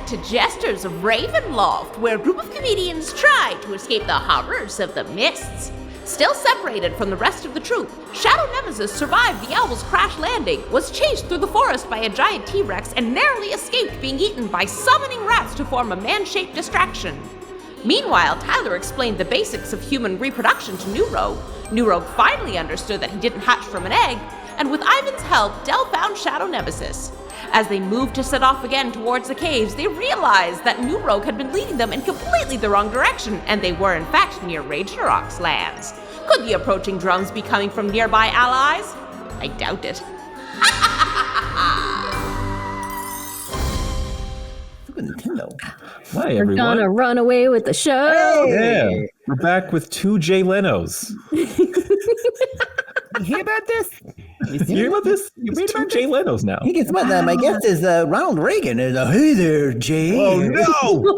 back to Jesters of Ravenloft, where a group of comedians try to escape the horrors of the mists. Still separated from the rest of the troupe, Shadow Nemesis survived the owl's crash landing, was chased through the forest by a giant T-Rex, and narrowly escaped being eaten by summoning rats to form a man-shaped distraction. Meanwhile, Tyler explained the basics of human reproduction to New Rogue. New Rogue finally understood that he didn't hatch from an egg, and with Ivan's help, Del found Shadow Nemesis. As they moved to set off again towards the caves, they realized that New Rogue had been leading them in completely the wrong direction, and they were in fact near Rage-narok's lands. Could the approaching drums be coming from nearby allies? I doubt it. Super Nintendo. Hi, We're everyone. gonna run away with the show. Yeah, we're back with 2 Jay Lenos. You hear about this? You hear about this? It's 2 Jay Lenos now. Hey, guess what? My guest is Ronald Reagan. Hey there, Jay. Oh, no!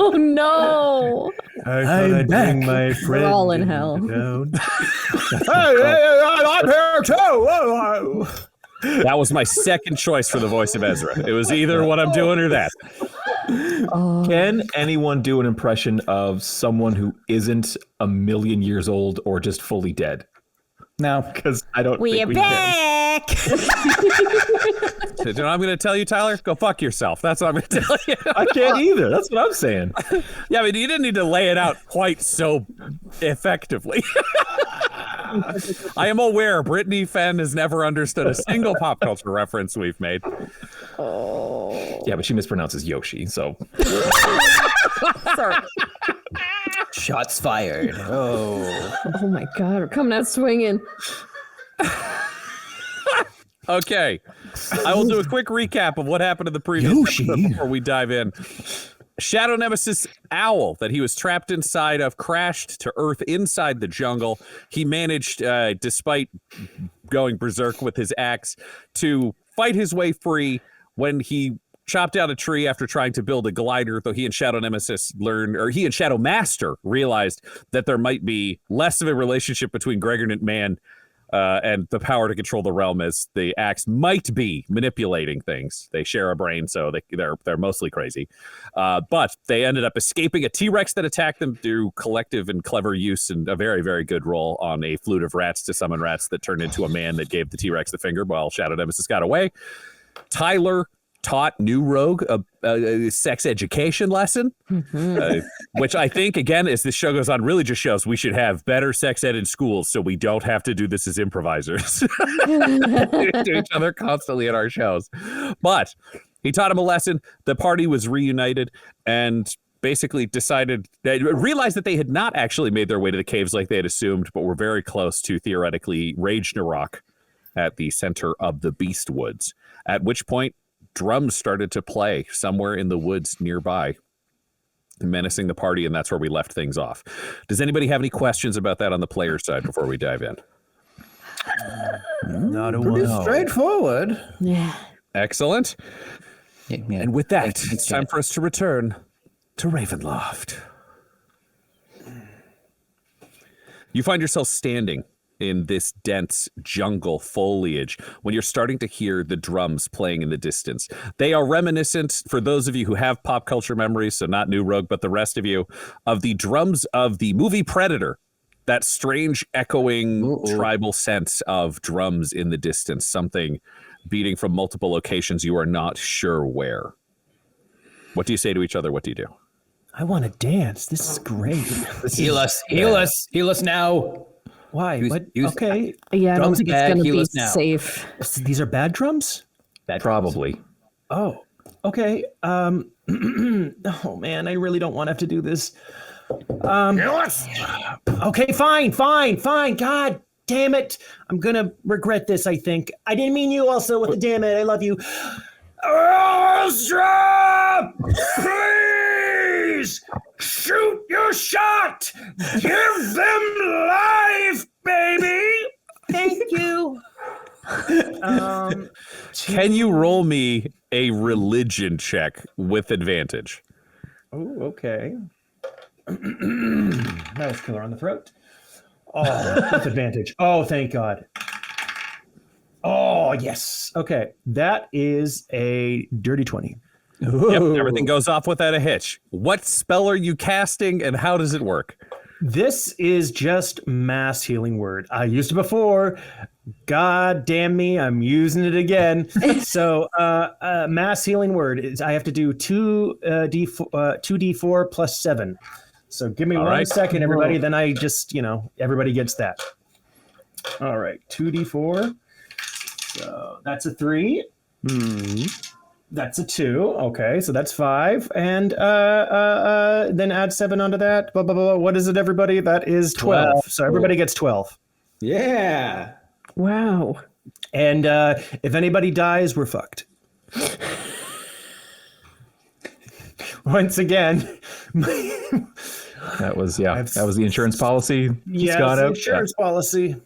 Oh no! I I'm I'd back. bring my friend all in hell. down. I'm here too. Oh, That was my second choice for the voice of Ezra. It was either what I'm doing or that. Can anyone do an impression of someone who isn't a million years old or just fully dead? no. Because I don't We're think we back. You know what I'm going to tell you, Tyler? Go fuck yourself. That's what I'm going to tell you. can. I can't either. That's what I'm saying. Yeah, I mean, you didn't need to lay it out quite so effectively. I am aware Brittany Fenn has never understood a single pop culture reference we've made. Yeah, but she mispronounces Yoshi, so. Sorry. Shots fired. Oh. Oh my god, we're coming out swinging. Okay, I will do a quick recap of what happened in the previous Yoshi. episode before we dive in. Shadow Nemesis owl that he was trapped inside of crashed to Earth inside the jungle. He managed, despite going berserk with his axe, to fight his way free when he chopped down a tree after trying to build a glider, though he and Shadow Nemesis he and Shadow Master realized that there might be less of a relationship between Gregor and man and the power to control the realm as the axe might be manipulating things. They share a brain, so they're mostly crazy. But they ended up escaping a T-Rex that attacked them through collective and clever use and a very, very good roll on a flute of rats to summon rats that turned into a man that gave the T-Rex the finger while Shadow Nemesis got away. Tyler taught New Rogue a sex education lesson, which I think, again, as this show goes on, really just shows we should have better sex ed in schools so we don't have to do this as improvisers to each other constantly in our shows. But he taught him a lesson. The party was reunited and basically realized that they had not actually made their way to the caves like they had assumed, but were very close to, theoretically, Rage-narok at the center of the Beast Woods, at which point drums started to play somewhere in the woods nearby, menacing the party, and that's where we left things off. Does anybody have any questions about that on the player side before we dive in? Not a Pretty one. straightforward. Yeah. Excellent. Yeah. And with that, it's time for us to return to Ravenloft. You find yourself standing in this dense jungle foliage when you're starting to hear the drums playing in the distance. They are reminiscent, for those of you who have pop culture memories, so not New Rogue, but the rest of you, of the drums of the movie Predator. That strange echoing tribal sense of drums in the distance, something beating from multiple locations you are not sure where. What do you say to each other? What do you do? I want to dance. This is great. Heal us now. Why? What? use- Okay. Yeah, I don't Drums think it's back, gonna heal be us now. safe. These are bad drums? Probably. Oh, okay. Oh man, I really don't want to have to do this. Okay, fine. God damn it. I'm gonna regret this, I think. I didn't mean you also with the damn it. I love you. Stop! Please! Shoot your shot! Give them life, baby! Thank you. Can you roll me a religion check with advantage? Oh, okay. Nice killer on the throat. Oh, disadvantage. Oh, thank God. Oh, yes. Okay. That is a dirty 20. Yep, everything goes off without a hitch. What spell are you casting, and how does it work? This is just mass healing word. I used it before. God damn me, I'm using it again. So, mass healing word is I have to do 2d4 plus 7. So give me All one right. second, everybody. Then I just, everybody gets that. All right, 2d4. So that's a 3. That's a 2. Okay, so that's 5. And then add 7 onto that. Blah, blah, blah. What is it, everybody? That is 12. So everybody gets 12. Yeah. Wow. And if anybody dies, we're fucked. Once again, That was the insurance policy. yeah, Scott out. insurance policy.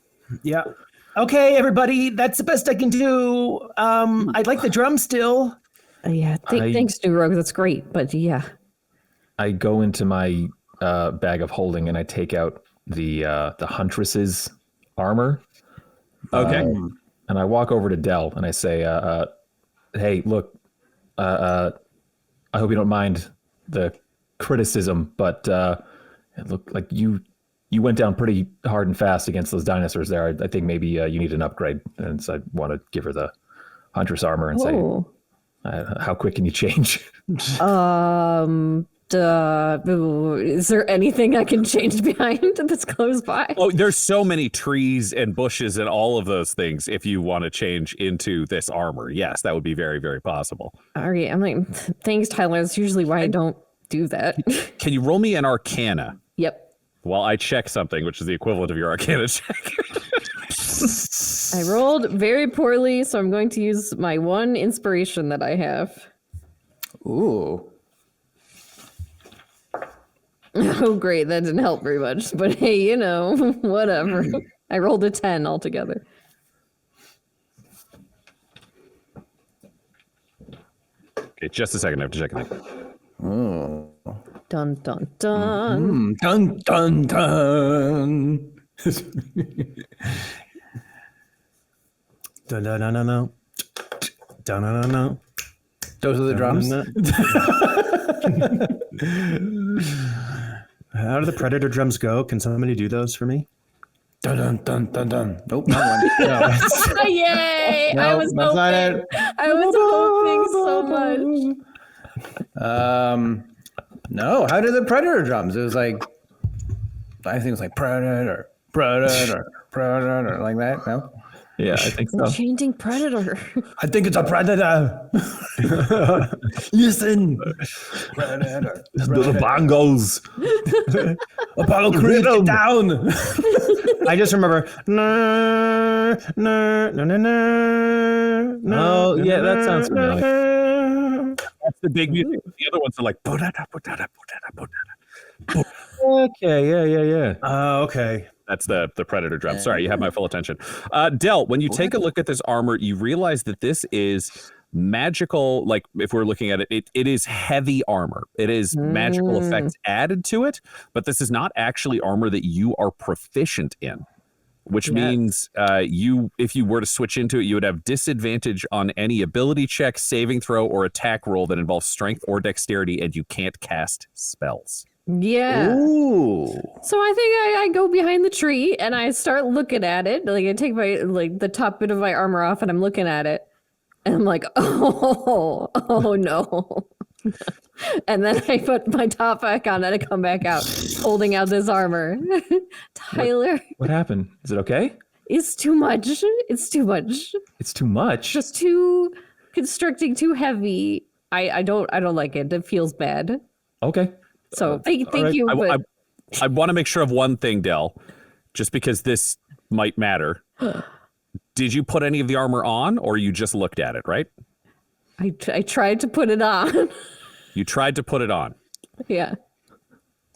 Yeah. Okay, everybody, that's the best I can do. I'd like the drum still. Yeah. Thanks, New Rogue. That's great. But yeah. I go into my bag of holding and I take out the huntress's armor. Okay. And I walk over to Dell and I say, "Hey, look, I hope you don't mind the criticism, but it looked like you went down pretty hard and fast against those dinosaurs there. I think maybe you need an upgrade." And so I want to give her the huntress armor and say, "How quick can you change?" Is there anything I can change behind that's close by? Oh, there's so many trees and bushes and all of those things. If you want to change into this armor, yes, that would be very, very possible. All right. I'm like, thanks, Tyler. That's usually why I don't do that. Can you roll me an Arcana Yep. while I check something, which is the equivalent of your Arcana check? I rolled very poorly, so I'm going to use my one inspiration that I have. Ooh. Oh, great. That didn't help very much. But hey, whatever. I rolled a 10 altogether. Okay, just a second. I have to check it. Dun, dun, dun. Dun dun dun. Dun, dun, dun, dun, dun. Dun, dun, dun, dun. Those are the drums. How do the Predator drums go? Can somebody do those for me? Dun dun dun dun dun. Nope, not one. No, Yay! no, I was that's not hoping. it. I was hoping so much. No. How did the Predator drums? It was like, I think it was like Predator, Predator, Predator, like that. No. Yeah, I think so. Changing Predator. I think it's a Predator. Listen. Predator. The bongos. Apollo Creed, get down. I just remember. No, no, no, no, no. Oh, yeah, that sounds familiar. That's the big music. The other ones are like. Okay, yeah. Okay. That's the Predator drum. Sorry, you have my full attention. Del, when you take a look at this armor, you realize that this is magical. Like if we're looking at it, it is heavy armor. It is magical effects added to it, but this is not actually armor that you are proficient in. Which means if you were to switch into it, you would have disadvantage on any ability check, saving throw, or attack roll that involves strength or dexterity, and you can't cast spells. Yeah. Ooh. So I think I go behind the tree and I start looking at it. Like I take my the top bit of my armor off and I'm looking at it. And I'm like, oh no. And then I put my top back on and I come back out holding out this armor. Tyler. What happened? Is it okay? It's too much. It's too much. It's too much. Just too constricting, too heavy. I don't like it. It feels bad. Okay. So thank right. you. But I want to make sure of one thing, Del, just because this might matter. Did you put any of the armor on, or you just looked at it, right? I tried to put it on. You tried to put it on. Yeah.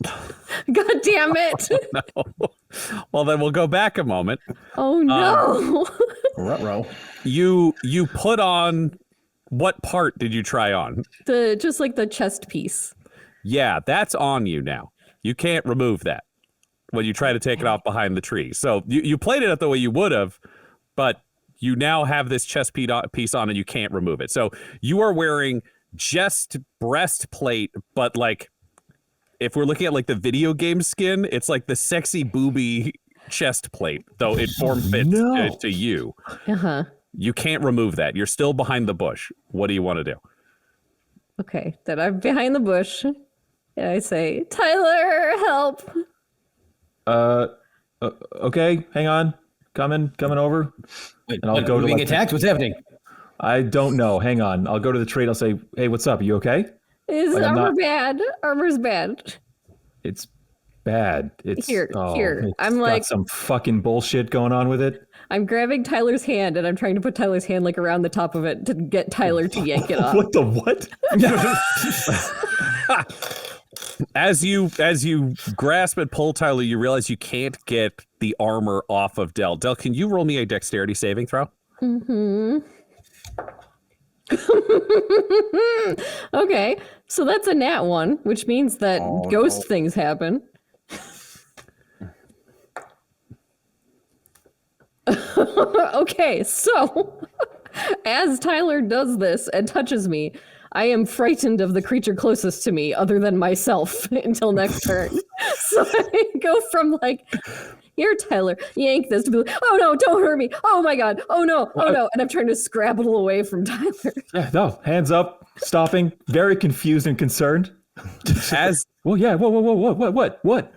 God damn it. No. Well, then we'll go back a moment. Oh no. Ruh-roh. You put on, what part did you try on? Just like the chest piece. Yeah, that's on you now. You can't remove that when you try to take it off behind the tree. So you played it out the way you would have, but you now have this chest piece on and you can't remove it. So you are wearing just breastplate, but like if we're looking at like the video game skin, it's like the sexy booby chest plate, though it form fits to you. Uh-huh. You can't remove that. You're still behind the bush. What do you want to do? Okay, then I'm behind the bush. And I say, Tyler, help. Okay, hang on. Coming over. Wait, and I'll go to being like, attacked? What's happening? I don't know. Hang on. I'll go to the trade. I'll say, hey, what's up? Are you okay? Is Like, armor bad? Armor's bad. It's bad. It's Here. It's I'm got like some fucking bullshit going on with it. I'm grabbing Tyler's hand and I'm trying to put Tyler's hand like around the top of it to get Tyler to yank it off. What the what? As you grasp and pull Tyler, you realize you can't get the armor off of Del. Del, can you roll me a dexterity saving throw? Mm-hmm. Okay, so that's a nat 1, which means that ghost things happen. Okay, so as Tyler does this and touches me, I am frightened of the creature closest to me other than myself until next turn. So I go from like, here, Tyler, yank this, to be like, oh no, don't hurt me. Oh my God. Oh no. Oh no. And I'm trying to scrabble away from Tyler. Yeah, no, hands up, stopping, very confused and concerned. Well, yeah, what?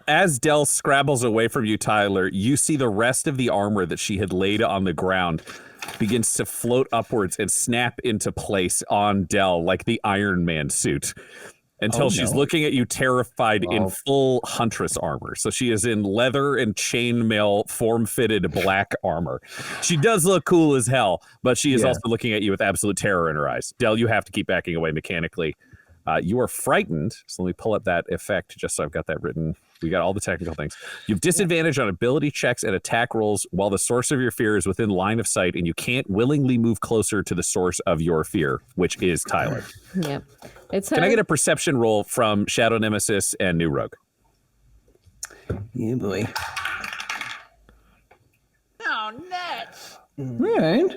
As Del scrabbles away from you, Tyler, you see the rest of the armor that she had laid on the ground begins to float upwards and snap into place on Del like the Iron Man suit until she's looking at you terrified in full huntress armor. So she is in leather and chainmail form-fitted black armor. She does look cool as hell, but she is also looking at you with absolute terror in her eyes. Del, you have to keep backing away mechanically. You are frightened. So let me pull up that effect just so I've got that written. We got all the technical things. You have disadvantage on ability checks and attack rolls while the source of your fear is within line of sight and you can't willingly move closer to the source of your fear, which is Tyler. Yep. Can I get a perception roll from Shadow Nemesis and New Rogue? Yeah, boy. Oh, nuts. All right.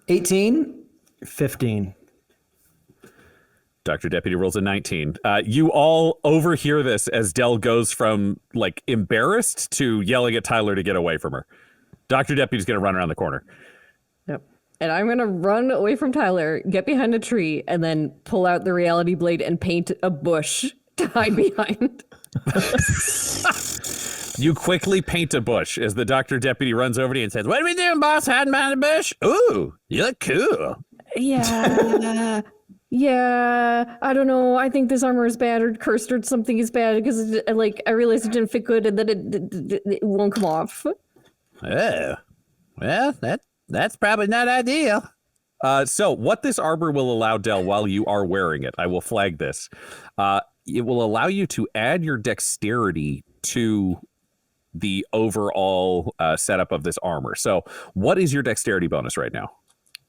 18. 15. Dr. Deputy rolls a 19. You all overhear this as Del goes from like embarrassed to yelling at Tyler to get away from her. Dr. Deputy's going to run around the corner. Yep. And I'm going to run away from Tyler, get behind a tree, and then pull out the reality blade and paint a bush to hide behind. You quickly paint a bush as the Dr. Deputy runs over to you and says, "What are we doing, boss? Hiding behind a bush? Ooh, you look cool." Yeah. Yeah, I don't know. I think this armor is bad or cursed or something is bad because like I realized it didn't fit good and then it won't come off. Oh, well, that's probably not ideal. So what this armor will allow, Del, while you are wearing it, I will flag this. It will allow you to add your dexterity to the overall setup of this armor. So what is your dexterity bonus right now?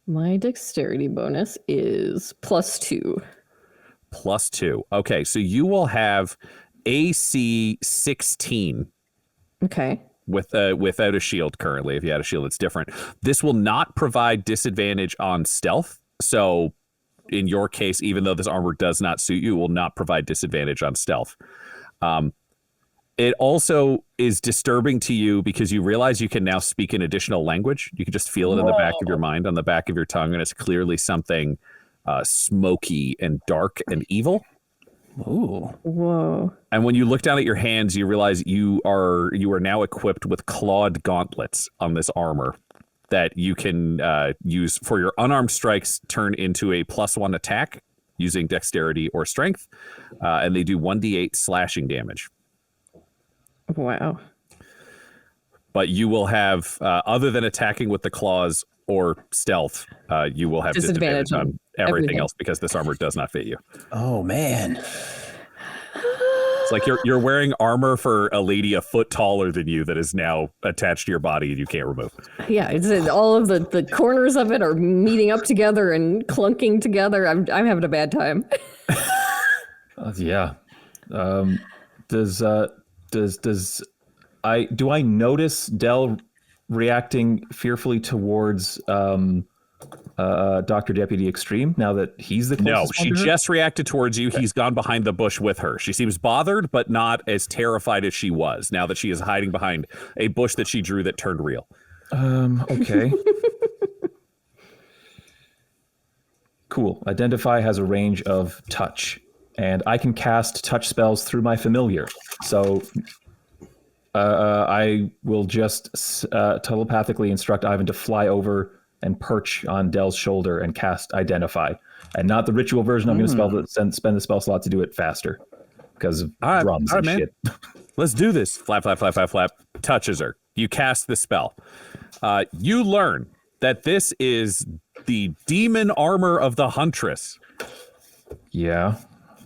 My dexterity bonus is +2. +2. Okay, so you will have AC 16. Okay. Without a shield currently. If you had a shield, it's different. This will not provide disadvantage on stealth. So in your case, even though this armor does not suit you, it will not provide disadvantage on stealth. It also is disturbing to you because you realize you can now speak an additional language. You can just feel it in the back of your mind, on the back of your tongue, and it's clearly something smoky and dark and evil. Ooh. Whoa. And when you look down at your hands, you realize you are now equipped with clawed gauntlets on this armor that you can use for your unarmed strikes, turn into a +1 attack using dexterity or strength, and they do 1d8 slashing damage. Wow. But you will have, other than attacking with the claws or stealth, you will have disadvantage on everything else because this armor does not fit you. Oh, man. It's like you're wearing armor for a lady a foot taller than you that is now attached to your body and you can't remove. Yeah, it's all of the corners of it are meeting up together and clunking together. I'm having a bad time. Yeah. Do I notice Del reacting fearfully towards Dr. Deputy Extreme now that he's the No, closest she one to her? just reacted towards you. He's gone behind the bush with her. She seems bothered, but not as terrified as she was now that she is hiding behind a bush that she drew that turned real. Okay. Cool. Identify has a range of touch, and I can cast touch spells through my familiar. So I will just telepathically instruct Ivan to fly over and perch on Dell's shoulder and cast Identify. And not the ritual version. I'm going to spend the spell slot to do it faster because of drums and shit. Let's do this. Flap, flap, flap, flap, flap. Touches her. You cast the spell. You learn that this is the demon armor of the Huntress. Yeah.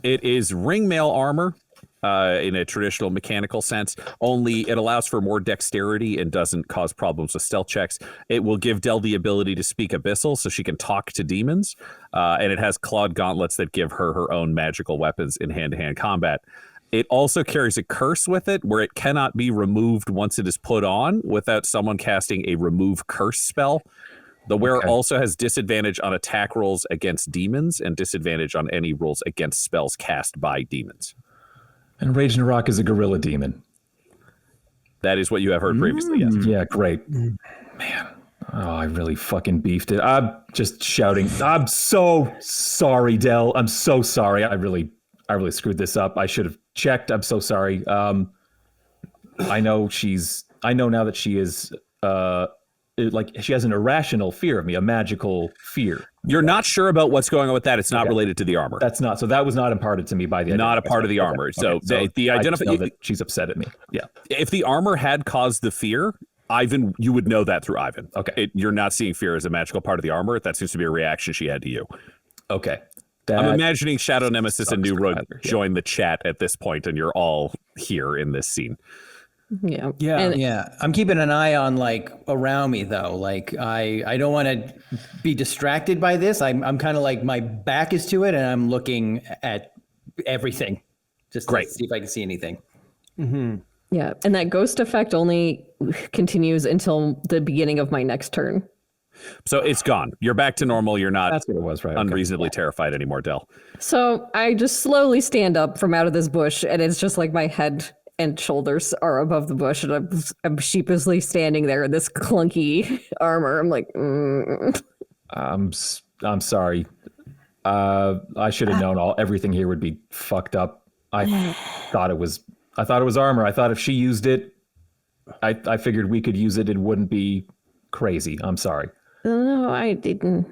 It is ringmail armor in a traditional mechanical sense, only it allows for more dexterity and doesn't cause problems with stealth checks. It will give Dell the ability to speak abyssal so she can talk to demons. And it has clawed gauntlets that give her her own magical weapons in hand-to-hand combat. It also carries a curse with it where it cannot be removed once it is put on without someone casting a remove curse spell. The wearer also has disadvantage on attack rolls against demons and disadvantage on any rolls against spells cast by demons. And Rage-narok is a gorilla demon. That is what you have heard previously, yes. Yeah, great. Man. Oh, I really fucking beefed it. I'm just shouting. I'm so sorry, Dell. I'm so sorry. I really screwed this up. I should have checked. I'm so sorry. I know now that she is she has an irrational fear of me, a magical fear. You're not sure about what's going on with that. It's not related to the armor. That's not. So that was not imparted to me by the. Not a part of the armor. Okay. So the identification that she's upset at me. Yeah. If the armor had caused the fear, Ivan, you would know that through Ivan. Okay. You're not seeing fear as a magical part of the armor. That seems to be a reaction she had to you. Okay. I'm imagining Shadow Nemesis and New Road join the chat at this point, and you're all here in this scene. Yeah. Yeah. I'm keeping an eye on around me though. Like I don't want to be distracted by this. I'm kind of like my back is to it and I'm looking at everything just to see if I can see anything. Mm-hmm. Yeah. And that ghost effect only continues until the beginning of my next turn. So it's gone. You're back to normal. You're not That's what it was, right? unreasonably terrified anymore, Dell. So I just slowly stand up from out of this bush and it's just like my head and shoulders are above the bush, and I'm sheepishly standing there in this clunky armor. I'm like, I'm sorry. I should have known everything here would be fucked up. I thought it was armor. I thought if she used it, I figured we could use it. It wouldn't be crazy. I'm sorry. No, I didn't.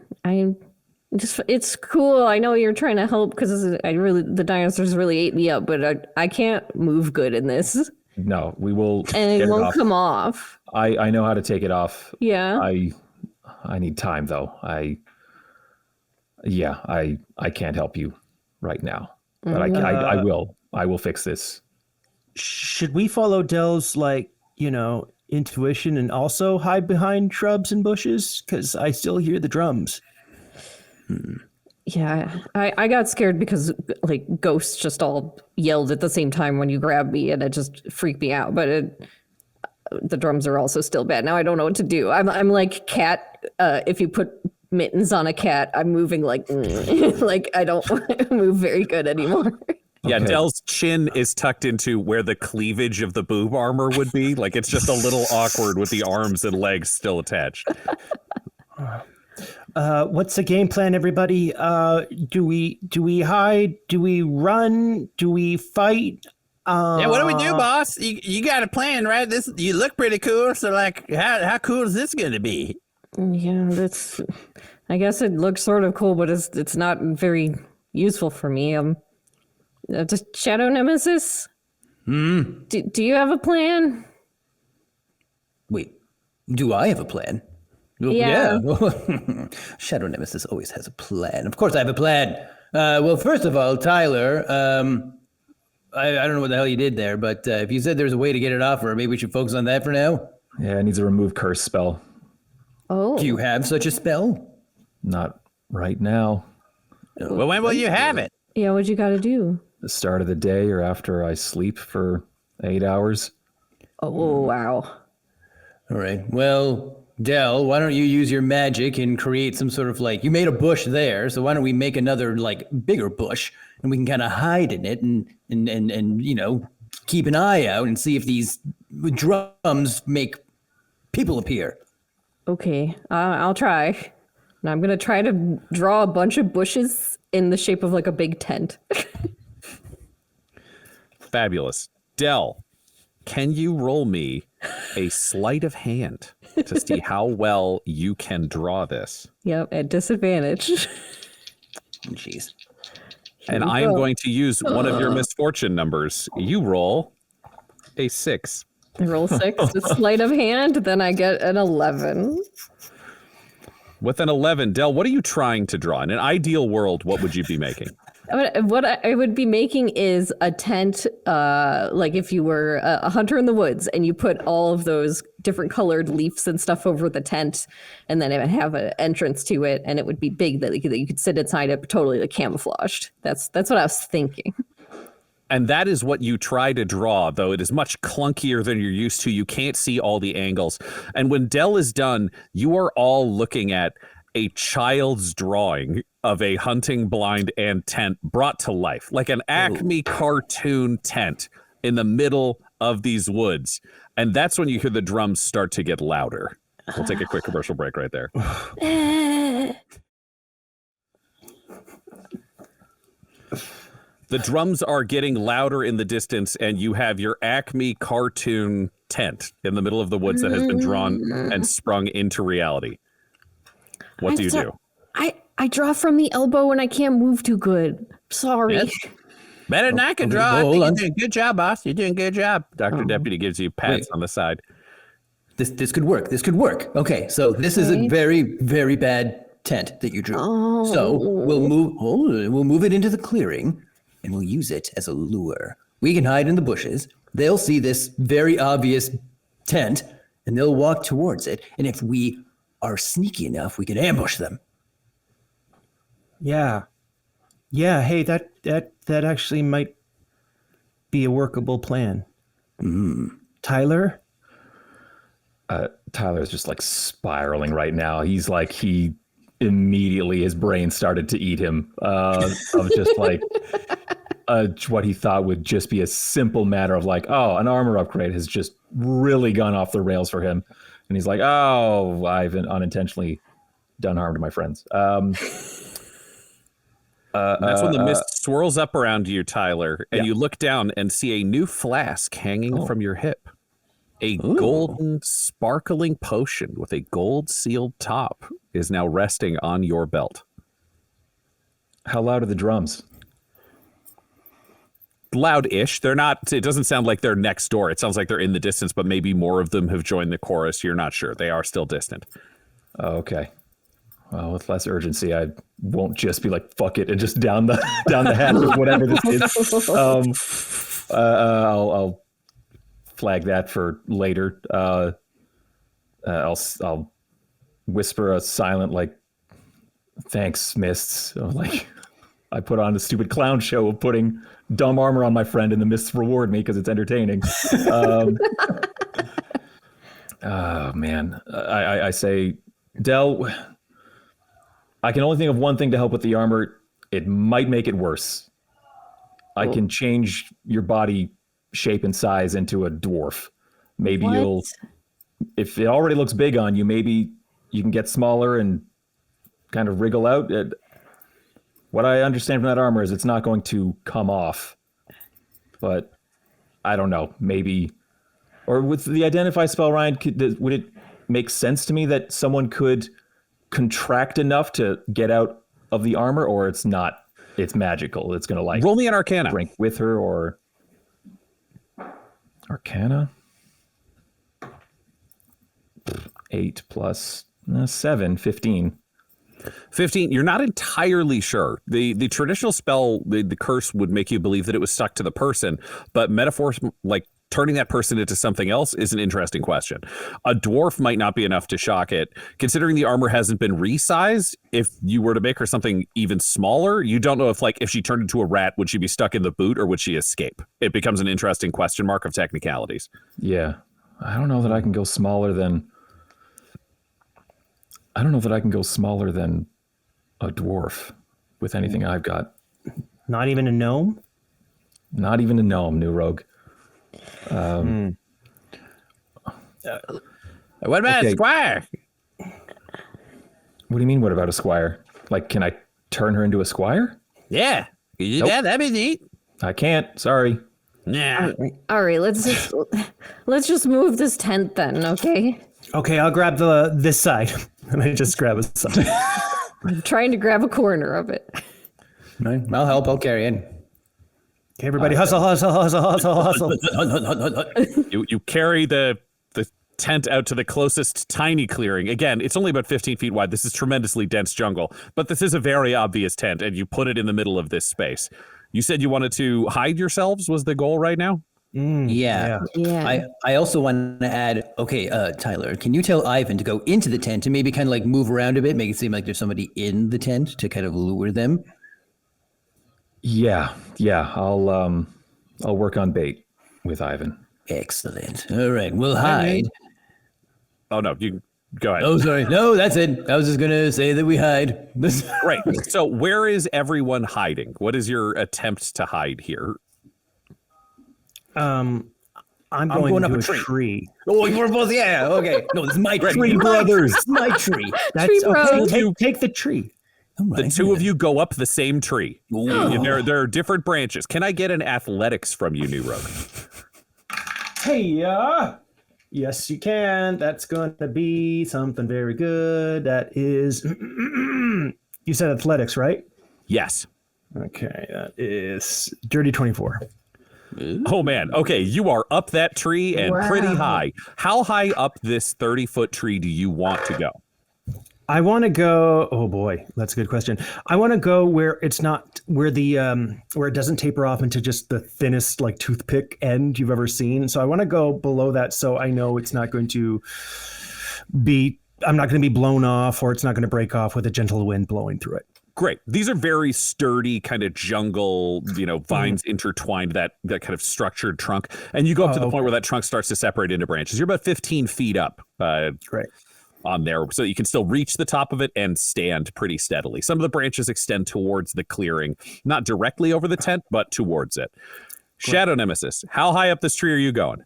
It's cool. I know you're trying to help because the dinosaurs really ate me up, but I can't move good in this. No, we will. And it won't come off. I know how to take it off. Yeah. I need time though. I can't help you right now, but I will. I will fix this. Should we follow Dell's intuition and also hide behind shrubs and bushes? Because I still hear the drums. Yeah, I got scared because ghosts just all yelled at the same time when you grabbed me, and it just freaked me out. But the drums are also still bad. Now I don't know what to do. I'm like cat. If you put mittens on a cat, I'm moving like I don't move very good anymore. Yeah, Okay. Dell's chin is tucked into where the cleavage of the boob armor would be. Like it's just a little awkward with the arms and legs still attached. What's the game plan, everybody? Do we hide? Do we run? Do we fight? Yeah, what do we do, boss? You got a plan, right? You look pretty cool. So, how cool is this going to be? Yeah, I guess it looks sort of cool, but it's not very useful for me. Just Shadow Nemesis. Do you have a plan? Wait, do I have a plan? Yeah. Shadow Nemesis always has a plan. Of course I have a plan. Well, first of all, Tyler, I don't know what the hell you did there, but if you said there's a way to get it off her, maybe we should focus on that for now. Yeah, it needs a remove curse spell. Oh. Do you have such a spell? Not right now. Well, when will you have it? Yeah, what you got to do? The start of the day or after I sleep for 8 hours. Oh, wow. All right. Well, Del, why don't you use your magic and create some sort of like, you made a bush there, so why don't we make another like bigger bush and we can kind of hide in it and you know, keep an eye out and see if these drums make people appear. Okay, I'll try. And I'm gonna try to draw a bunch of bushes in the shape of like a big tent. Fabulous. Del, can you roll me a sleight of hand to see how well you can draw this? Yep, at disadvantage. Jeez. And I am going to use one of your misfortune numbers. You roll a 6. I roll 6, a sleight of hand, then I get an 11. With an 11, Del, what are you trying to draw? In an ideal world, what would you be making? What I would be making is a tent, like if you were a hunter in the woods and you put all of those different colored leaves and stuff over the tent, and then it would have an entrance to it, and it would be big that you could sit inside it, totally like camouflaged. That's what I was thinking. And that is what you try to draw, though it is much clunkier than you're used to. You can't see all the angles. And when Del is done, you are all looking at a child's drawing of a hunting blind and tent brought to life, like an Acme cartoon tent in the middle of these woods. And that's when you hear the drums start to get louder. We'll take a quick commercial break right there. The drums are getting louder in the distance, and you have your Acme cartoon tent in the middle of the woods that has been drawn and sprung into reality. What do you do? I draw from the elbow when I can't move too good. Sorry. Yes. Better than I can draw. I think you're doing a good job, boss. You're doing a good job. Dr. Deputy gives you pats on the side. This could work. This could work. Okay, so this is a very, very bad tent that you drew. So we'll move it into the clearing, and we'll use it as a lure. We can hide in the bushes. They'll see this very obvious tent, and they'll walk towards it. And if we are sneaky enough, we can ambush them. Yeah. Hey, that actually might be a workable plan. Tyler? Tyler's just like spiraling right now. He's like, he immediately, his brain started to eat him of just like what he thought would just be a simple matter of like, oh, an armor upgrade has just really gone off the rails for him. And he's like, oh, I've unintentionally done harm to my friends. That's when the mist swirls up around you, Tyler, and you look down and see a new flask hanging from your hip. A golden, sparkling potion with a gold-sealed top is now resting on your belt. How loud are the drums? Loud-ish. They're not, it doesn't sound like they're next door. It sounds like they're in the distance, but maybe more of them have joined the chorus. You're not sure. They are still distant. Okay. Well, with less urgency, I won't just be like, fuck it, and just down the hatch or whatever this is. I'll flag that for later. I'll whisper a silent like, thanks, mists. Like, I put on the stupid clown show of putting dumb armor on my friend, and the mists reward me because it's entertaining. Oh man, I say, Del, I can only think of one thing to help with the armor. It might make it worse. I can change your body shape and size into a dwarf. Maybe you'll, if it already looks big on you, maybe you can get smaller and kind of wriggle out. What I understand from that armor is it's not going to come off, but I don't know, maybe, or with the identify spell, Ryan, would it make sense to me that someone could contract enough to get out of the armor, or it's not, it's magical, it's gonna like roll me an Arcana. Drink with her, or Arcana 8 plus 7, 15. 15. You're not entirely sure. The traditional spell, the curse would make you believe that it was stuck to the person, but metaphors like turning that person into something else is an interesting question. A dwarf might not be enough to shock it. Considering the armor hasn't been resized, if you were to make her something even smaller, you don't know if, like, if she turned into a rat, would she be stuck in the boot or would she escape? It becomes an interesting question mark of technicalities. Yeah. I don't know that I can go smaller than I don't know that I can go smaller than a dwarf with anything I've got. Not even a gnome? Not even a gnome, new rogue. What about Okay. a squire? What do you mean, what about a squire? Like, can I turn her into a squire? Yeah. You do Nope. that? That'd be neat. I can't. Sorry. Yeah. All right, let's just move this tent then, okay? Okay, I'll grab this side. And I just grab a side. I'm trying to grab a corner of it. Right. I'll help. I'll carry it. Okay, everybody hustle. You carry the tent out to the closest tiny clearing. Again, it's only about 15 feet wide. This is tremendously dense jungle, but this is a very obvious tent, and you put it in the middle of this space. You said you wanted to hide yourselves was the goal right now? Yeah. Yeah. I also want to add, okay, Tyler, can you tell Ivan to go into the tent and maybe kind of like move around a bit, make it seem like there's somebody in the tent to kind of lure them? Yeah. I'll work on bait with Ivan. Excellent. All right, we'll hide. Oh, no, you go ahead. Oh, sorry. No, that's it. I was just going to say that we hide. Great. So where is everyone hiding? What is your attempt to hide here? I'm going up a tree. Oh, we're both, yeah, okay. No, this is my tree, brothers. This is my tree. That's okay. bros. Take the tree. The two of you go up the same tree. There are different branches. Can I get an athletics from you, New Rogue? Hey, yes, you can. That's going to be something very good. That is, you said athletics, right? Yes. Okay, that is dirty 24. Oh, man. Okay, you are up that tree and pretty high. How high up this 30-foot tree do you want to go? I want to go. Oh boy, that's a good question. I want to go where it's not where the where it doesn't taper off into just the thinnest like toothpick end you've ever seen. So I want to go below that, so I know it's not going to be. I'm not going to be blown off, or it's not going to break off with a gentle wind blowing through it. Great. These are very sturdy kind of jungle, vines intertwined, that kind of structured trunk. And you go up to the point where that trunk starts to separate into branches. You're about 15 feet up. Great. On there, so you can still reach the top of it and stand pretty steadily. Some of the branches extend towards the clearing, not directly over the tent, but towards it. Shadow Nemesis, how high up this tree are you going?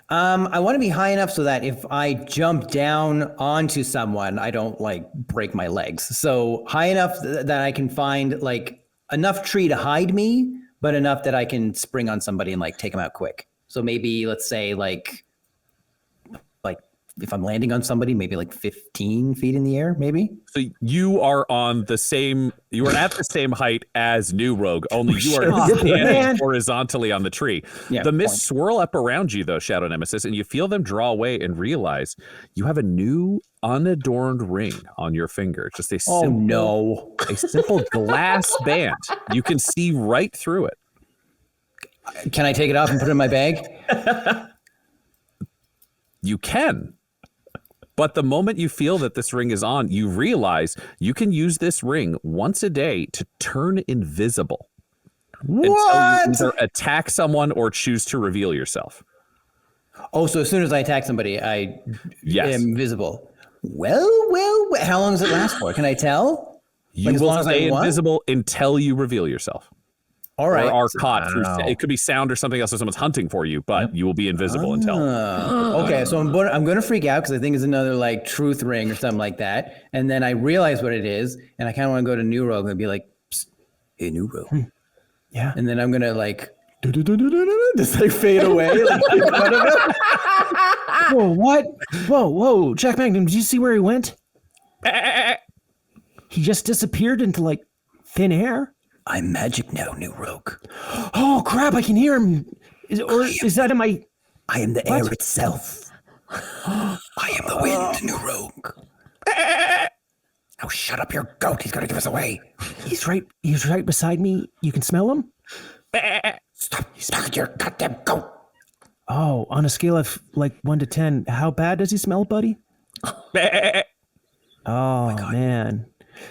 I want to be high enough so that if I jump down onto someone, I don't like break my legs. So high enough that I can find like enough tree to hide me, but enough that I can spring on somebody and like take them out quick. So maybe let's say like if I'm landing on somebody, maybe like 15 feet in the air, maybe. So you are at the same height as New Rogue, only you are standing horizontally on the tree. Yeah, the mists swirl up around you, though, Shadow Nemesis, and you feel them draw away and realize you have a new unadorned ring on your finger. Just a simple glass band. You can see right through it. Can I take it off and put it in my bag? You can. But the moment you feel that this ring is on, you realize you can use this ring once a day to turn invisible. Until you either attack someone or choose to reveal yourself. Oh, so as soon as I attack somebody, I am visible. Well, how long does it last for? Can I tell? You will stay invisible until you reveal yourself. All right. Or are caught through, it could be sound or something else if someone's hunting for you, but you will be invisible until. Okay, so I'm going to freak out because I think it's another like truth ring or something like that. And then I realize what it is, and I kind of want to go to New Rogue and be like, hey, New Rogue. Yeah. And then I'm going to like, just like fade away. Like, in front of it. Whoa, what? Whoa. Jack Magnum, did you see where he went? He just disappeared into like thin air. I'm magic now, New Rogue. Oh crap! I can hear him. Is that in my? I am the air itself. I am the wind, New Rogue. Oh, shut up, your goat! He's gonna give us away. He's right beside me. You can smell him. Stop smelling your goddamn goat. Oh, on a scale of like 1 to 10, how bad does he smell, buddy? Oh man,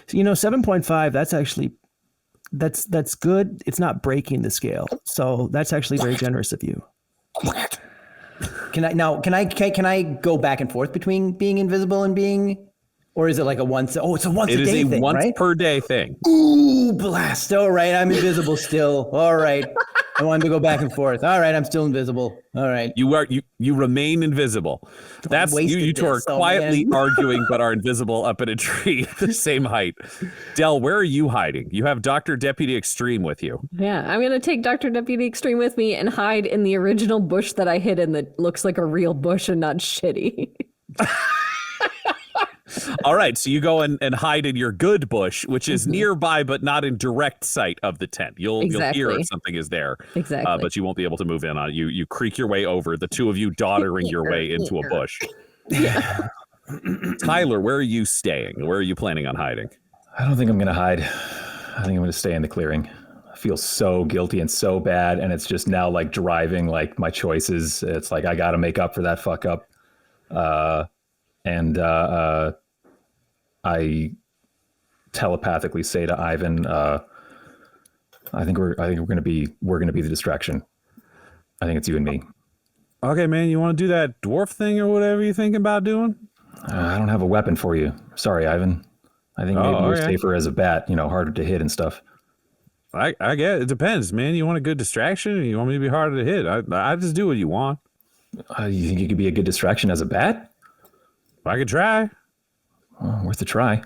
so, 7.5. That's actually. That's good. It's not breaking the scale, so that's actually very generous of you. Can I go back and forth between being invisible and being Or is it like a once? Oh, it's a once It a is day a thing, once right? per day thing. Ooh, blast! All right, I'm invisible still. All right, I wanted to go back and forth. All right, I'm still invisible. All right, You remain invisible. That's you. wasted You two are this, oh, quietly man. arguing, but are invisible up in a tree at the same height. Del, where are you hiding? You have Dr. Deputy Extreme with you. Yeah, I'm gonna take Dr. Deputy Extreme with me and hide in the original bush that I hid in that looks like a real bush and not shitty. All right, so you go and hide in your good bush, which is nearby but not in direct sight of the tent. You'll hear Exactly. if something is there, Exactly. but you won't be able to move in on it. You creak your way over, the two of you doddering your way into a bush. Tyler, where are you staying? Where are you planning on hiding? I don't think I'm going to hide. I think I'm going to stay in the clearing. I feel so guilty and so bad. And it's just now like driving like my choices. It's like, I got to make up for that fuck up. I telepathically say to Ivan, I think we're going to be the distraction. I think it's you and me. Okay, man, you want to do that dwarf thing or whatever you're thinking about doing? I don't have a weapon for you. Sorry, Ivan. I think maybe you're safer as a bat, harder to hit and stuff. I get it. It depends, man. You want a good distraction or you want me to be harder to hit? I just do what you want. You think you could be a good distraction as a bat? I could try. Well, worth a try.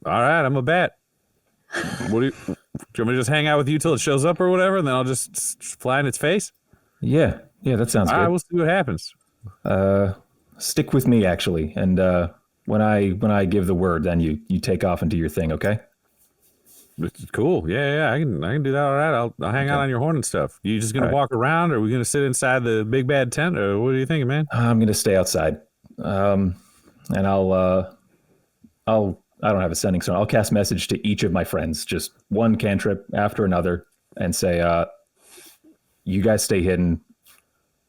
All right, I'm a bat. Do you want me to just hang out with you till it shows up or whatever, and then I'll just fly in its face? Yeah, that sounds All good. right, we'll see what happens. Stick with me, actually, and when I give the word, then you take off and do your thing, okay? It's cool. Yeah, I can do that. All right, I'll hang out on your horn and stuff. You just gonna walk around, or are we gonna sit inside the big bad tent, or what are you thinking, man? I'm gonna stay outside, and I don't have a sending stone. I'll cast message to each of my friends, just one cantrip after another, and say, "You guys stay hidden.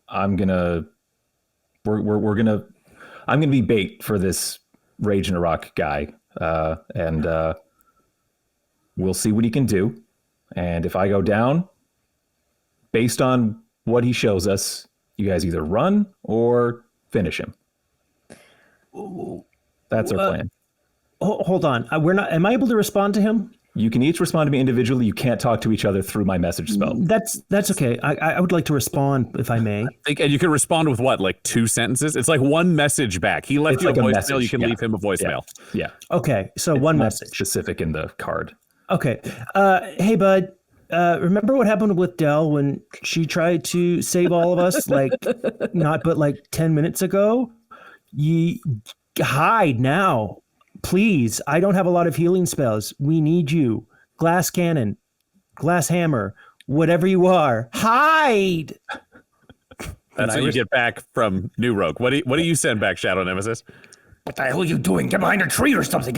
I'm gonna be bait for this Rage-narok guy, and we'll see what he can do. And if I go down, based on what he shows us, you guys either run or finish him. That's our plan." Hold on. We're not. Am I able to respond to him? You can each respond to me individually. You can't talk to each other through my message spell. That's okay. I would like to respond if I may. And you can respond with what, like 2 sentences? It's like one message back. He left It's you like a a voicemail. message, You can yeah. leave him a voicemail. Yeah. Okay, so one Not message. specific in the card. Okay. Hey, bud. Remember what happened with Dell when she tried to save all of us? Like 10 minutes ago. You hide now, please. I don't have a lot of healing spells. We need you. Glass cannon, glass hammer, whatever you are. Hide. That's what you get back from New Rogue. What do you send back, Shadow Nemesis? What the hell are you doing? Get behind a tree or something.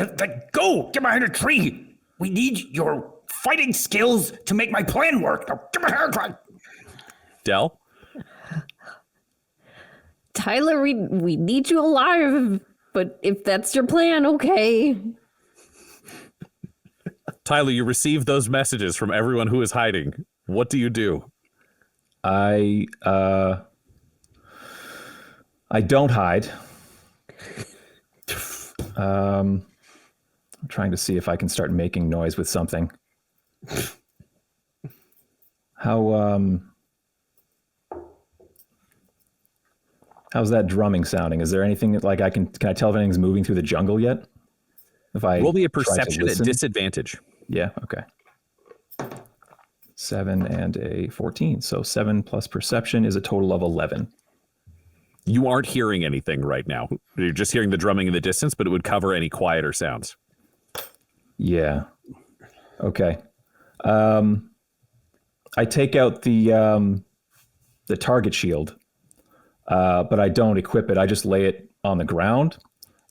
Go! Get behind a tree! We need your fighting skills to make my plan work. Now, get behind a tree! Del? Tyler, we need you alive, but if that's your plan, okay. Tyler, you receive those messages from everyone who is hiding. What do you do? I don't hide. I'm trying to see if I can start making noise with something. How's that drumming sounding? Is there anything that, like, can I tell if anything's moving through the jungle yet? If I Roll me a try to perception at listen? disadvantage. Yeah, okay. 7 and a 14. So 7 plus perception is a total of 11. You aren't hearing anything right now. You're just hearing the drumming in the distance, but it would cover any quieter sounds. Yeah. Okay. I take out the target shield, but I don't equip it. I just lay it on the ground,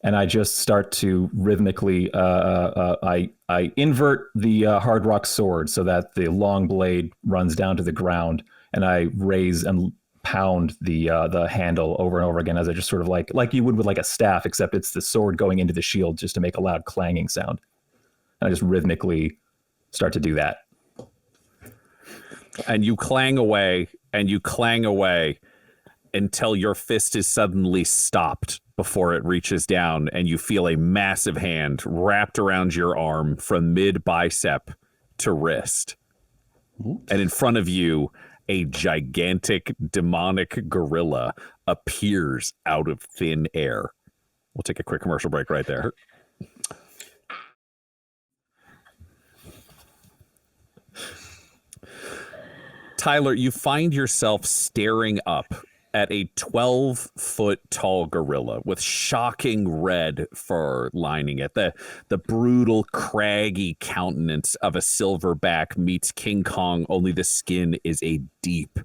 and I just start to rhythmically. I invert the hard rock sword so that the long blade runs down to the ground, and I raise and pound the handle over and over again as I just sort of like you would with like a staff, except it's the sword going into the shield just to make a loud clanging sound. And I just rhythmically start to do that. And you clang away, and you clang away until your fist is suddenly stopped before it reaches down, and you feel a massive hand wrapped around your arm from mid-bicep to wrist. Oops. And in front of you, a gigantic demonic gorilla appears out of thin air. We'll take a quick commercial break right there. Tyler, you find yourself staring up at a 12-foot tall gorilla with shocking red fur lining it. The brutal, craggy countenance of a silverback meets King Kong, only the skin is a deep,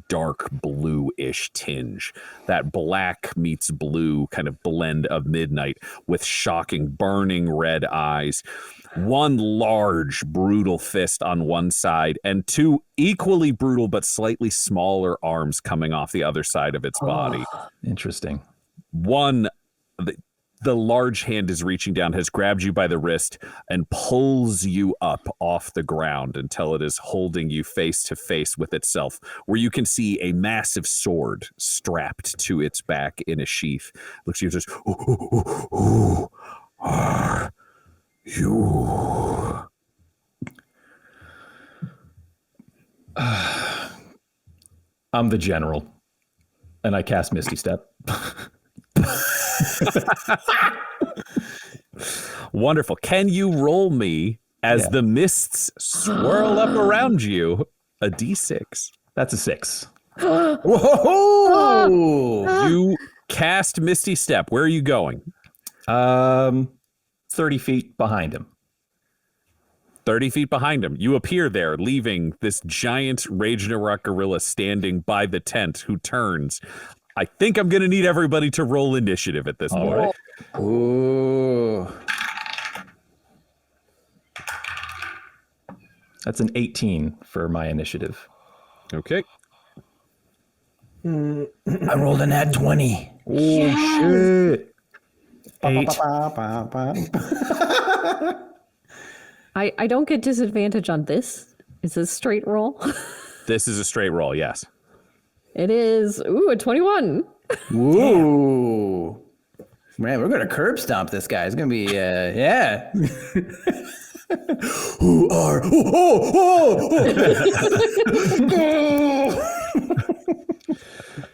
dark bluish tinge. That black meets blue kind of blend of midnight with shocking, burning red eyes. One large, brutal fist on one side and two equally brutal but slightly smaller arms coming off the other side of its body. Interesting. One, the large hand is reaching down, has grabbed you by the wrist and pulls you up off the ground until it is holding you face to face with itself, where you can see a massive sword strapped to its back in a sheath. Looks at you and says, "Who are you?" I'm the general, and I cast Misty Step. Wonderful. Can you roll me as the mists swirl up around you a d6? That's a 6. Whoa! You cast Misty Step. Where are you going? 30 feet behind him. 30 feet behind him. You appear there, leaving this giant Rage-narok gorilla standing by the tent, who turns. I think I'm going to need everybody to roll initiative at this point. Right. Ooh. That's an 18 for my initiative. Okay. I rolled an at 20. Oh, shit. 8. I don't get disadvantage on this. Is this straight roll? This is a straight roll, yes. It is, a 21. Ooh. Man, we're going to curb stomp this guy. It's going to be, yeah. Who are...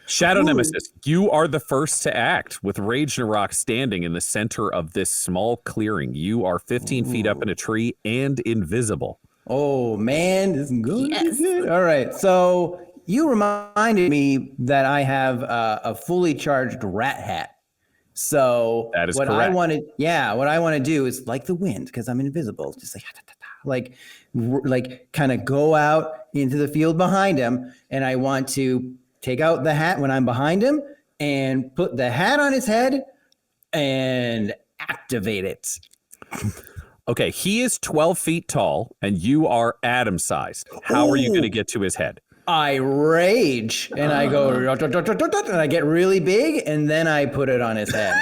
Shadow Nemesis, you are the first to act with Rage-narok standing in the center of this small clearing. You are 15 feet up in a tree and invisible. Oh, man. This is good. Yes. Good. All right. So you reminded me that I have a fully charged rat hat. So that is what correct. What I want to do is like the wind, because I'm invisible, just like kind of go out into the field behind him, and I want to take out the hat when I'm behind him and put the hat on his head and activate it. Okay, he is 12 feet tall and you are atom-sized. How are you going to get to his head? I rage and I go and I get really big and then I put it on his head.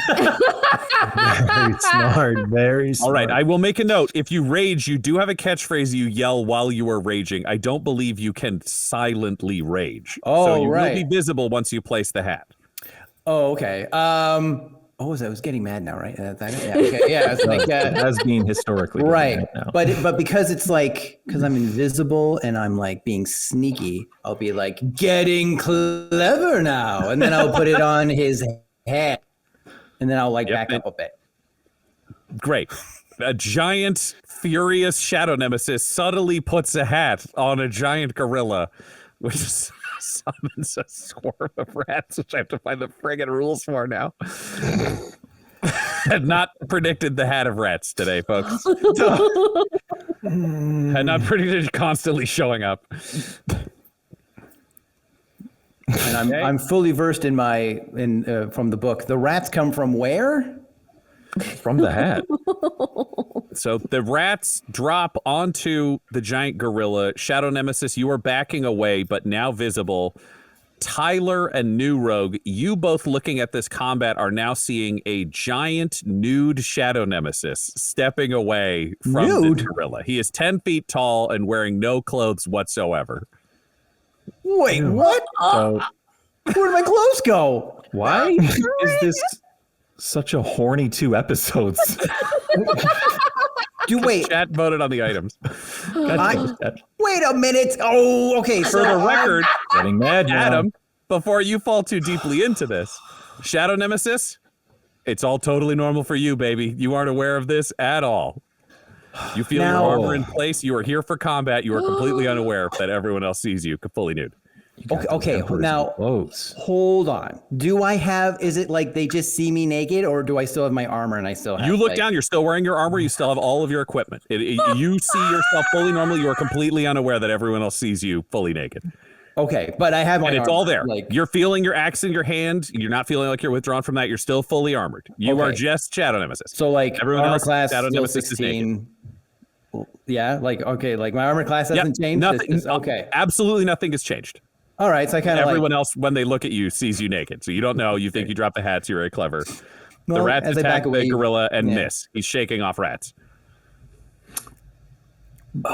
Very smart. Very smart. All right, I will make a note. If you rage, you do have a catchphrase you yell while you are raging. I don't believe you can silently rage. Oh, so you right. will be visible once you place the hat. Oh, okay. I was getting mad now, right? It's like As being historically right. now. But because it's like, because I'm invisible and I'm like being sneaky, I'll be like getting clever now, and then I'll put it on his head, and then I'll like back up a bit. Great. A giant, furious Shadow Nemesis subtly puts a hat on a giant gorilla, which summons a swarm of rats, which I have to find the friggin' rules for now. Had not predicted the hat of rats today, folks. Had not predicted it constantly showing up. And I'm fully versed from the book. The rats come from where? From the hat. So the rats drop onto the giant gorilla. Shadow Nemesis, you are backing away, but now visible. Tyler and New Rogue, you both looking at this combat are now seeing a giant nude Shadow Nemesis stepping away from the gorilla. He is 10 feet tall and wearing no clothes whatsoever. Wait, what? So Where did my clothes go? why is this Such a horny 2 episodes. Wait. Chat voted on the items. Wait a minute. Oh, okay. For the record, Getting mad now. Adam, before you fall too deeply into this, Shadow Nemesis, it's all totally normal for you, baby. You aren't aware of this at all. You feel your armor in place. You are here for combat. You are completely unaware that everyone else sees you fully nude. Okay. Now, hold on. Is it like they just see me naked, or do I still have my armor and I still have? You look down. You're still wearing your armor. You still have all of your equipment. You see yourself fully normal. You are completely unaware that everyone else sees you fully naked. Okay, but I have my and it's armor, all there. Like, you're feeling your axe in your hand. You're not feeling like you're withdrawn from that. You're still fully armored. You are just Shadow Nemesis. So like everyone armor else, class Shadow still Nemesis 16. is naked. Yeah, like my armor class hasn't changed. Nothing. Okay, absolutely nothing has changed. All right, so I kind of everyone else when they look at you sees you naked, so you don't know. You think you drop the hats. You're very clever. Well, the rats as I attack back away, the gorilla and miss. He's shaking off rats. Can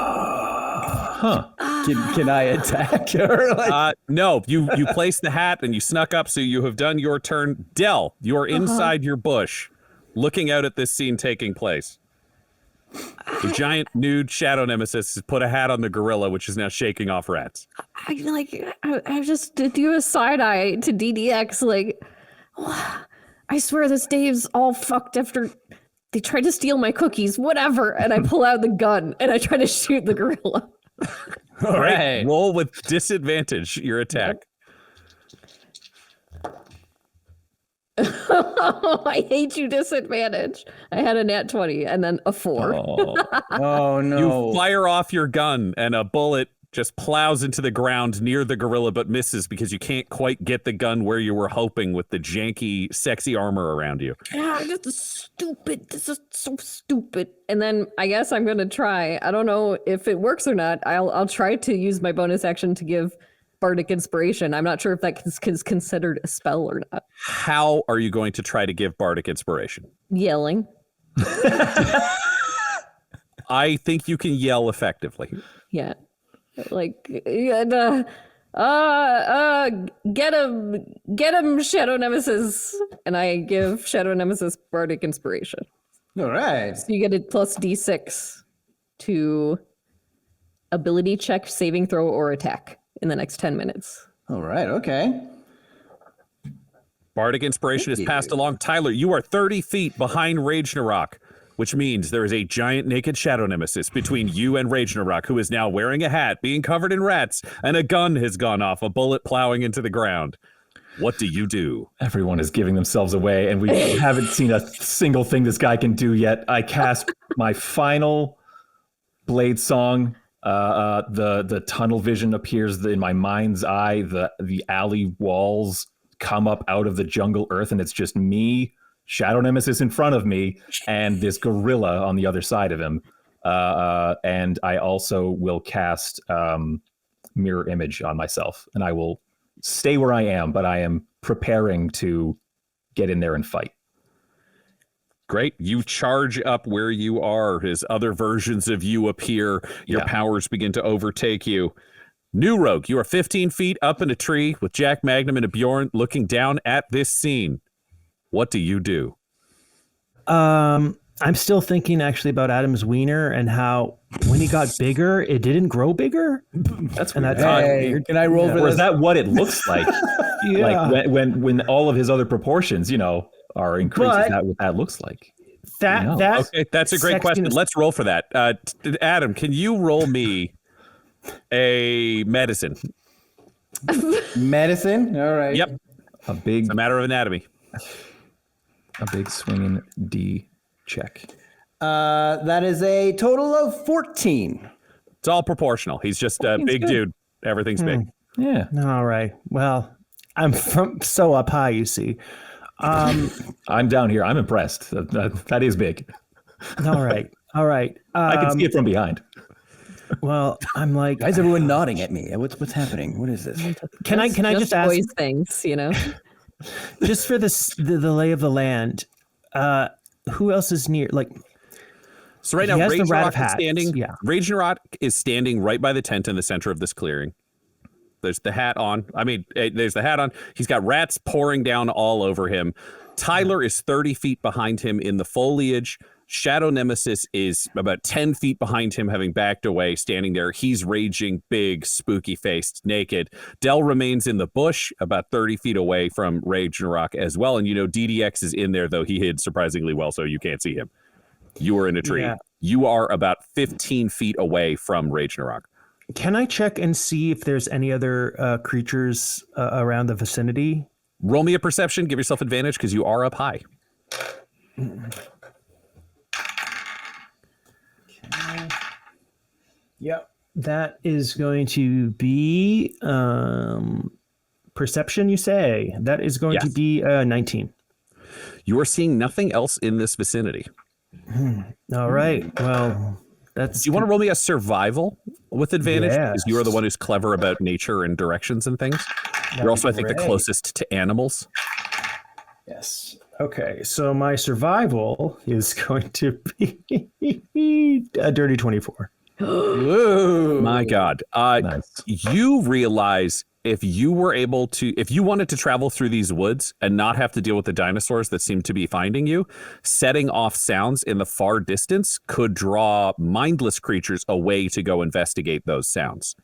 I attack her? No, you place the hat and you snuck up, so you have done your turn. Del, you are inside your bush, looking out at this scene taking place. The giant nude Shadow Nemesis has put a hat on the gorilla, which is now shaking off rats. I just do a side eye to DDX, like, I swear this Dave's all fucked after they tried to steal my cookies, whatever. And I pull out the gun and I try to shoot the gorilla. All right. Roll with disadvantage your attack. I hate you, disadvantage. I had a nat 20 and then a 4. Oh no. You fire off your gun and a bullet just plows into the ground near the gorilla but misses because you can't quite get the gun where you were hoping with the janky, sexy armor around you. Yeah, this is stupid. This is so stupid. And then I guess I'm gonna try. I don't know if it works or not. I'll try to use my bonus action to give Bardic Inspiration. I'm not sure if that is considered a spell or not. How are you going to try to give Bardic Inspiration? Yelling. I think you can yell effectively. Yeah. Like, get him, Shadow Nemesis. And I give Shadow Nemesis Bardic Inspiration. All right. So you get a plus D6 to ability check, saving throw, or attack in the next 10 minutes. All right. Okay. Bardic Inspiration is passed along. Tyler, you are 30 feet behind Rage-narok, which means there is a giant naked Shadow Nemesis between you and Rage-narok, who is now wearing a hat, being covered in rats, and a gun has gone off, a bullet plowing into the ground. What do you do? Everyone is giving themselves away, and we haven't seen a single thing this guy can do yet. I cast my final Blade Song. The tunnel vision appears in my mind's eye. The alley walls come up out of the jungle earth, and it's just me, Shadow Nemesis in front of me, and this gorilla on the other side of him. And I also will cast Mirror Image on myself, and I will stay where I am, but I am preparing to get in there and fight. Great. You charge up where you are as other versions of you appear. Your powers begin to overtake you. New Rogue, you are 15 feet up in a tree with Jack Magnum and a Bjorn looking down at this scene. What do you do? I'm still thinking actually about Adam's wiener and how when he got bigger, it didn't grow bigger. That's and weird. that's Hey, can I roll for Or this? is that what it looks like? Yeah. Like when all of his other proportions, are increased. Is But- that what that looks like? that's Okay, that's a great question. sexiness- Let's roll for that. Adam, can you roll me a medicine? Medicine. All right. Yep. It's a matter of anatomy. A big swinging D check. That is a total of 14. It's all proportional. He's just a big dude. Everything's big. Yeah. All right. Well, I'm from so up high, you see. I'm down here. I'm impressed. That is big. All right. All right. I can see it from behind. Well, I'm like, Why is everyone nodding at me? What's happening? What is this? can I just ask, boys things, just for this the lay of the land, who else is near? Like, So right He now, has the rat Rage-narok of is hats, standing. yeah. Rage-narok is standing right by the tent in the center of this clearing. There's the hat on. There's the hat on. He's got rats pouring down all over him. Tyler is 30 feet behind him in the foliage. Shadow Nemesis is about 10 feet behind him, having backed away, standing there. He's raging, big, spooky-faced, naked. Del remains in the bush, about 30 feet away from Rage-narok as well. And DDX is in there, though he hid surprisingly well, so you can't see him. You are in a tree. Yeah. You are about 15 feet away from Rage-narok. Can I check and see if there's any other creatures around the vicinity? Roll me a perception. Give yourself advantage because you are up high. Yep, that is going to be perception, you say? That is going to be 19. You are seeing nothing else in this vicinity. All right, well, that's... Do you want to roll me a survival with advantage? Yes. Because you are the one who's clever about nature and directions and things. You're also, I think, the closest to animals. Yes. Okay, so my survival is going to be a dirty 24. Whoa. My God. Nice. You realize if you wanted to travel through these woods and not have to deal with the dinosaurs that seem to be finding you, setting off sounds in the far distance could draw mindless creatures away to go investigate those sounds.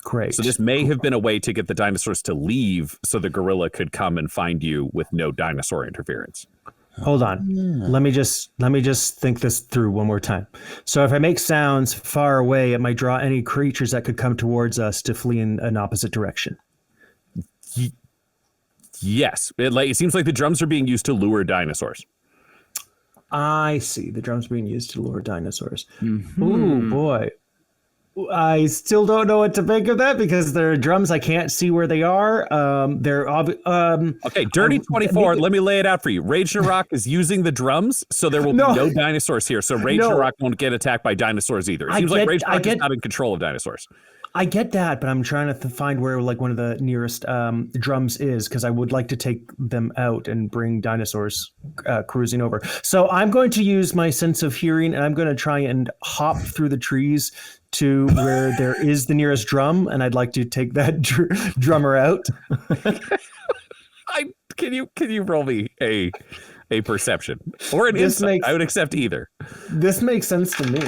Great. So this may have been a way to get the dinosaurs to leave so the gorilla could come and find you with no dinosaur interference. Hold on. Yeah. Let me just think this through one more time. So if I make sounds far away, it might draw any creatures that could come towards us to flee in an opposite direction. Yes. It seems like the drums are being used to lure dinosaurs. I see. The drums being used to lure dinosaurs. Mm-hmm. Ooh, boy. I still don't know what to think of that because there are drums. I can't see where they are. Okay, dirty 24. Let me lay it out for you. Rage-narok is using the drums, so there will be no dinosaurs here. So Rage-narok won't get attacked by dinosaurs either. It seems like Rage-narok is not in control of dinosaurs. I get that, but I'm trying to find where one of the nearest drums is because I would like to take them out and bring dinosaurs cruising over. So I'm going to use my sense of hearing and I'm going to try and hop through the trees to where there is the nearest drum, and I'd like to take that drummer out. Can you roll me a perception or an insight? I would accept either. This makes sense to me.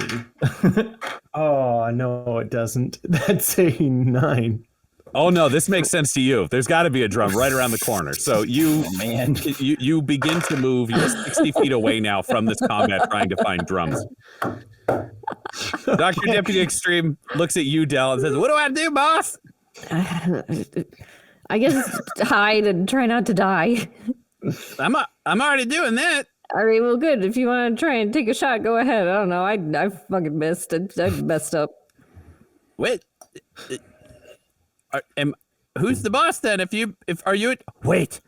Oh no, it doesn't. That's a 9. Oh no, this makes sense to you. There's got to be a drum right around the corner. So you begin to move. You're 60 feet away now from this combat, trying to find drums. Dr. Deputy Extreme looks at you, Del, and says, "What do I do, boss?" I guess hide and try not to die. I'm already doing that. All right, well, good. If you want to try and take a shot, go ahead. I don't know. I fucking missed. I messed up. Wait. Who's the boss then? Wait.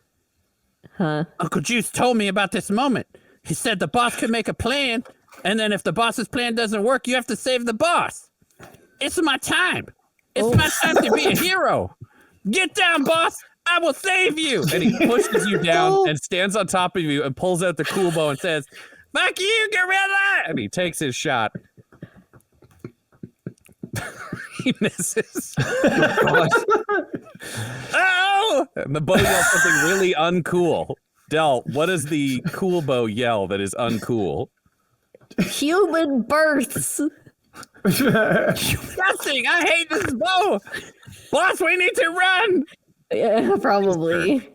Huh? Uncle Juice told me about this moment. He said the boss could make a plan, and then if the boss's plan doesn't work, you have to save the boss. It's my time. It's my time to be a hero. Get down, boss. I will save you. And he pushes you down and stands on top of you and pulls out the cool bow and says, "Fuck you, gorilla!" And he takes his shot. He misses. Oh! And the bow yells something really uncool. Del, what does the cool bow yell that is uncool? Human births. Disgusting! I hate this bow. Boss, we need to run. Yeah, probably.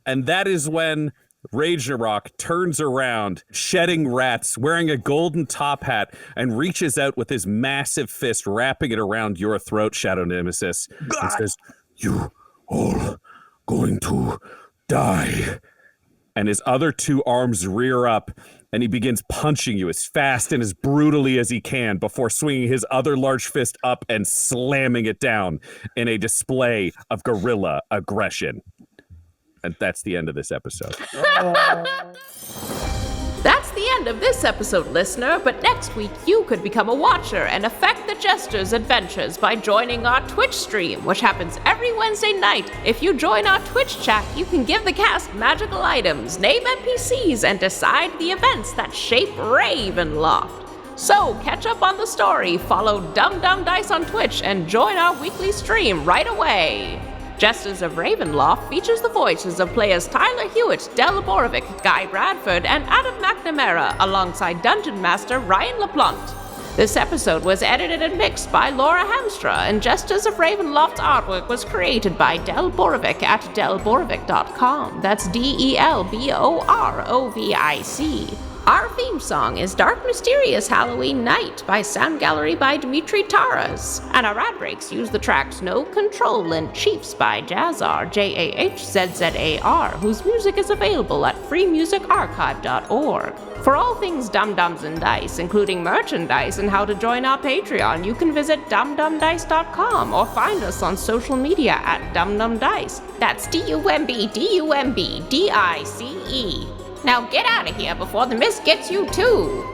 And that is when Rage-narok turns around, shedding rats, wearing a golden top hat, and reaches out with his massive fist, wrapping it around your throat, Shadow Nemesis, and says, "You all going to die." And his other two arms rear up, and he begins punching you as fast and as brutally as he can before swinging his other large fist up and slamming it down in a display of gorilla aggression. And that's the end of this episode. That's the end of this episode, listener, but next week you could become a watcher and affect the Jesters' adventures by joining our Twitch stream, which happens every Wednesday night. If you join our Twitch chat, you can give the cast magical items, name NPCs, and decide the events that shape Ravenloft. So catch up on the story, follow Dum Dum Dice on Twitch, and join our weekly stream right away. Jesters of Ravenloft features the voices of players Tyler Hewitt, Del Borovic, Guy Bradford, and Adam McNamara, alongside Dungeon Master Ryan LaPlante. This episode was edited and mixed by Laura Hamstra, and Jesters of Ravenloft's artwork was created by Del Borovic at delborovic.com. That's DELBOROVIC. Our theme song is Dark Mysterious Halloween Night by Sound Gallery by Dimitri Taras, and our ad breaks use the tracks No Control and Chiefs by Jazzar, JAHZZAR, whose music is available at freemusicarchive.org. For all things Dum Dums and Dice, including merchandise and how to join our Patreon, you can visit dumdumdice.com or find us on social media at dumdumdice. That's DUMBDUMBDICE. Now get out of here before the mist gets you too!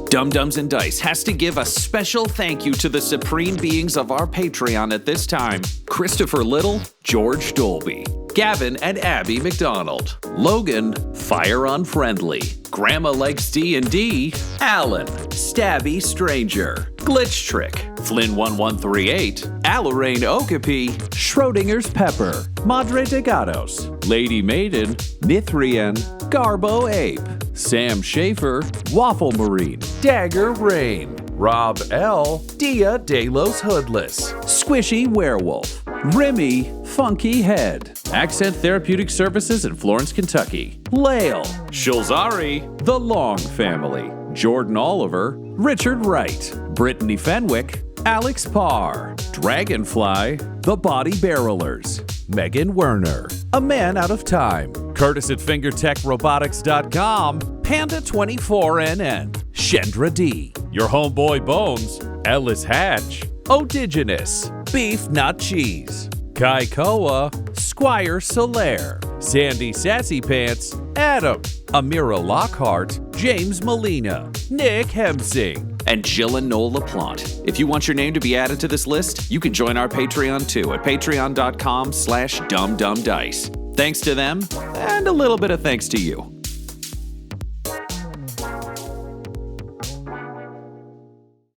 Dum Dums and Dice has to give a special thank you to the supreme beings of our Patreon at this time: Christopher Little, George Dolby, Gavin and Abby McDonald, Logan, Fire Unfriendly, Grandma Likes D&D, Alan, Stabby Stranger, Glitch Trick, Flynn1138, Alarain Okapi, Schrodinger's Pepper, Madre de Gatos, Lady Maiden, Mithrian, Garbo Ape, Sam Schaefer, Waffle Marine, Dagger Rain, Rob L, Dia De Los Hoodless, Squishy Werewolf, Remy Funky Head, Accent Therapeutic Services in Florence, Kentucky, Lael, Shulzari, The Long Family, Jordan Oliver, Richard Wright, Brittany Fenwick, Alex Parr, Dragonfly, The Body Barrelers, Megan Werner, A Man Out of Time, Curtis at FingerTechRobotics.com, Panda24NN, Shendra D, Your Homeboy Bones, Ellis Hatch, Odigenous, Beef Not Cheese, Kai Koa, Squire Solaire, Sandy Sassy Pants, Adam, Amira Lockhart, James Molina, Nick Hemsing, and Jill and Noel LaPlante. If you want your name to be added to this list, you can join our Patreon too at patreon.com/dumdumdice. Thanks to them, and a little bit of thanks to you.